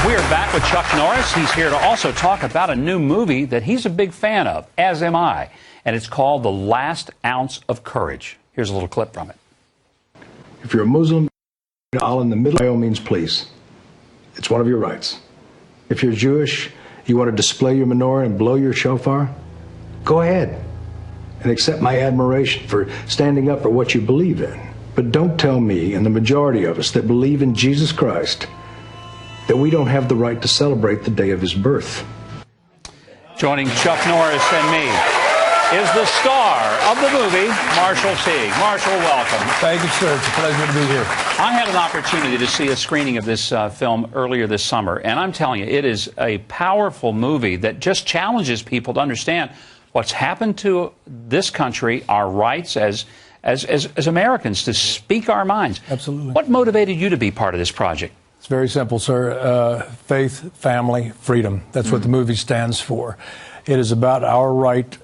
We are back with Chuck Norris. He's here to also talk about a new movie that he's a big fan of, as am I, and it's called The Last Ounce of Courage. Here's a little clip from it. If you're a Muslim, Allah in the middle, by all means, please. It's one of your rights. If you're Jewish, you want to display your menorah and blow your shofar, go ahead and accept my admiration for standing up for what you believe in. But don't tell me and the majority of us that believe in Jesus Christ that we don't have the right to celebrate the day of his birth. Joining Chuck Norris and me is the star of the movie, Marshall Teague. Marshall, welcome. Thank you, sir. It's a pleasure to be here. I had an opportunity to see a screening of this film earlier this summer, and I'm telling you, it is a powerful movie that just challenges people to understand what's happened to this country, our rights as Americans, to speak our minds. Absolutely. What motivated you to be part of this project? It's very simple, sir. Faith, family, freedom. That's what the movie stands for. It is about our right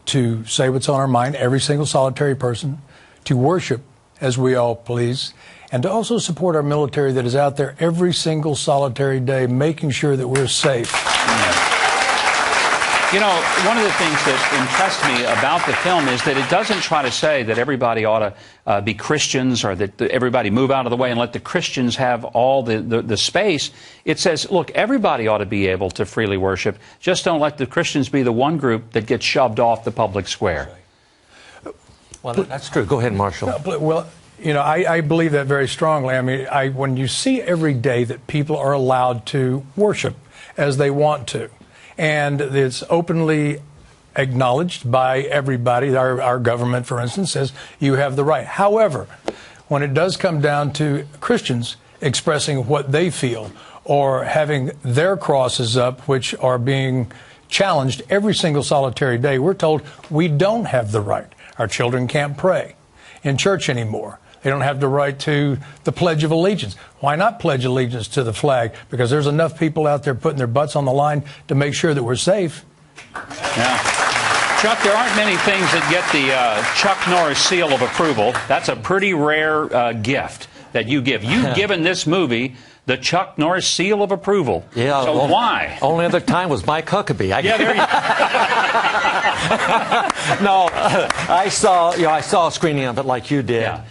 to say what's on our mind, every single solitary person, to worship as we all please, and to also support our military that is out there every single solitary day making sure that we're safe. You know, one of the things that impressed me about the film is that it doesn't try to say that everybody ought to be Christians or that everybody move out of the way and let the Christians have all the space. It says, look, everybody ought to be able to freely worship. Just don't let the Christians be the one group that gets shoved off the public square. Well, that's true. Go ahead, Marshall. Well, you know, I believe that very strongly. I mean, when you see every day that people are allowed to worship as they want to, and it's openly acknowledged by everybody. Our government, for instance, says you have the right. However, when it does come down to Christians expressing what they feel or having their crosses up, which are being challenged every single solitary day, we're told we don't have the right. Our children can't pray in church anymore. They don't have the right to the Pledge of Allegiance. Why not pledge allegiance to the flag? Because there's enough people out there putting their butts on the line to make sure that we're safe. Yeah. Chuck, there aren't many things that get the Chuck Norris seal of approval. That's a pretty rare gift that you give. You've given this movie the Chuck Norris seal of approval. Yeah. So why? Only other time was Mike Huckabee. Yeah, there you go. No, I saw a screening of it like you did. Yeah.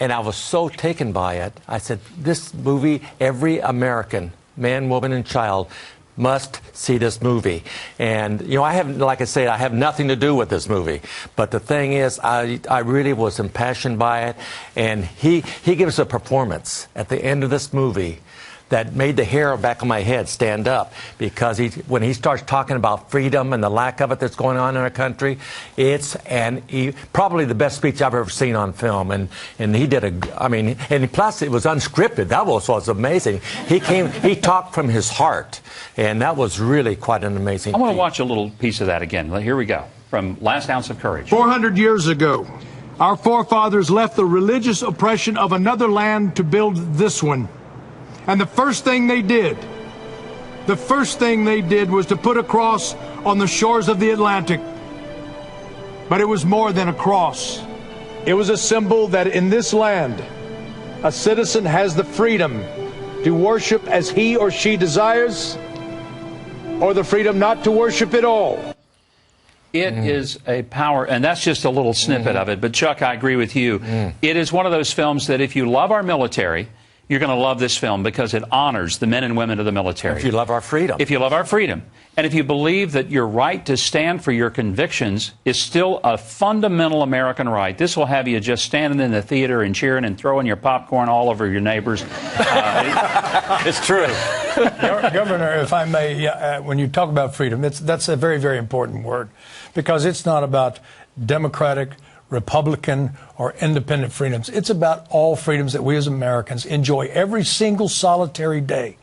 And I was so taken by it. I said, this movie, every American, man, woman, and child, must see this movie. And, you know, I have, like I say, I have nothing to do with this movie. But the thing is, I really was impassioned by it. And he gives a performance at the end of this movie that made the hair back of my head stand up, because when he starts talking about freedom and the lack of it that's going on in our country, it's probably the best speech I've ever seen on film. And he did and plus it was unscripted. That was amazing. He talked from his heart, and that was really quite an amazing I want thing. to watch a little piece of that again. Here we go, from Last Ounce of Courage. 400 years ago, our forefathers left the religious oppression of another land to build this one. And the first thing they did was to put a cross on the shores of the Atlantic. But it was more than a cross. It was a symbol that in this land, a citizen has the freedom to worship as he or she desires, or the freedom not to worship at all. It is a power, and that's just a little snippet of it. But Chuck, I agree with you. It is one of those films that if you love our military, you're going to love this film because it honors the men and women of the military. If you love our freedom. If you love our freedom. And if you believe that your right to stand for your convictions is still a fundamental American right, this will have you just standing in the theater and cheering and throwing your popcorn all over your neighbors. It's true. Governor, if I may, when you talk about freedom, that's a very, very important word, because it's not about democratic, Republican, or independent freedoms. It's about all freedoms that we as Americans enjoy every single solitary day.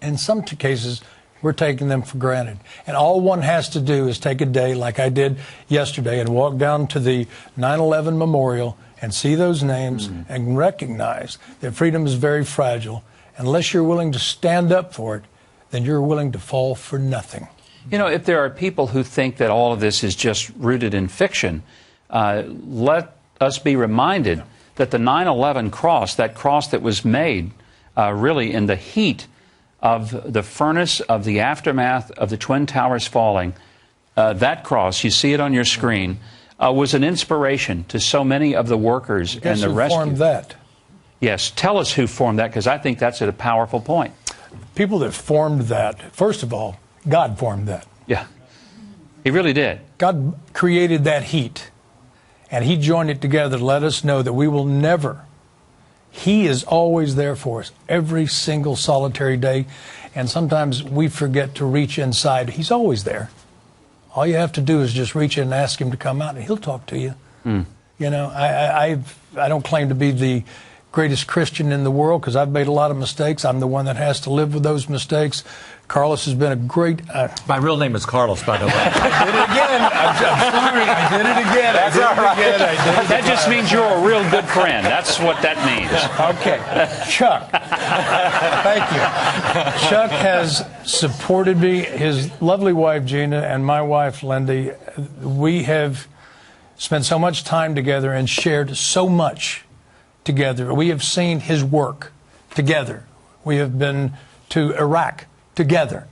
In some cases, we're taking them for granted. And all one has to do is take a day like I did yesterday and walk down to the 9/11 memorial and see those names and recognize that freedom is very fragile. Unless you're willing to stand up for it, then you're willing to fall for nothing. You know, if there are people who think that all of this is just rooted in fiction, let us be reminded that the 9/11 cross, that cross that was made really in the heat of the furnace of the aftermath of the Twin Towers falling, that cross, you see it on your screen, was an inspiration to so many of the workers and the rescue. Who formed that? Yes, tell us who formed that, because I think that's a powerful point. People that formed that, first of all, God formed that. Yeah, He really did. God created that heat, and He joined it together to let us know that we will never. He is always there for us every single solitary day, and sometimes we forget to reach inside. He's always there. All you have to do is just reach in and ask Him to come out, and He'll talk to you. You know, I don't claim to be the greatest Christian in the world because I've made a lot of mistakes. I'm the one that has to live with those mistakes. Carlos has been a great... My real name is Carlos, by the way. I did it again. I'm sorry. I did it again. That's all right. That just means you're a real good friend. That's what that means. Okay. Chuck. Thank you. Chuck has supported me, his lovely wife, Gina, and my wife, Lindy. We have spent so much time together and shared so much together. We have seen his work together. We have been to Iraq together.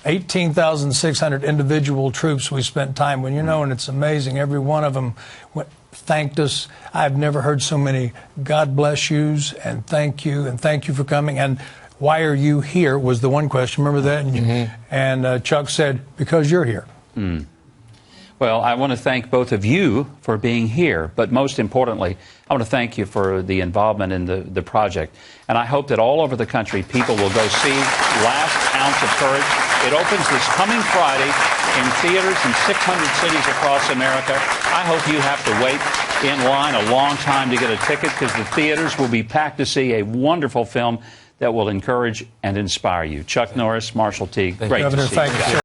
18,600 individual troops we spent time with, you know, and it's amazing. Every one of them thanked us. I've never heard so many God bless yous and thank you for coming. And why are you here was the one question. Remember that? And Chuck said, because you're here. Well, I want to thank both of you for being here, but most importantly, I want to thank you for the involvement in the project. And I hope that all over the country, people will go see Last Ounce of Courage. It opens this coming Friday in theaters in 600 cities across America. I hope you have to wait in line a long time to get a ticket because the theaters will be packed to see a wonderful film that will encourage and inspire you. Chuck Norris, Marshall Teague, great to see you guys.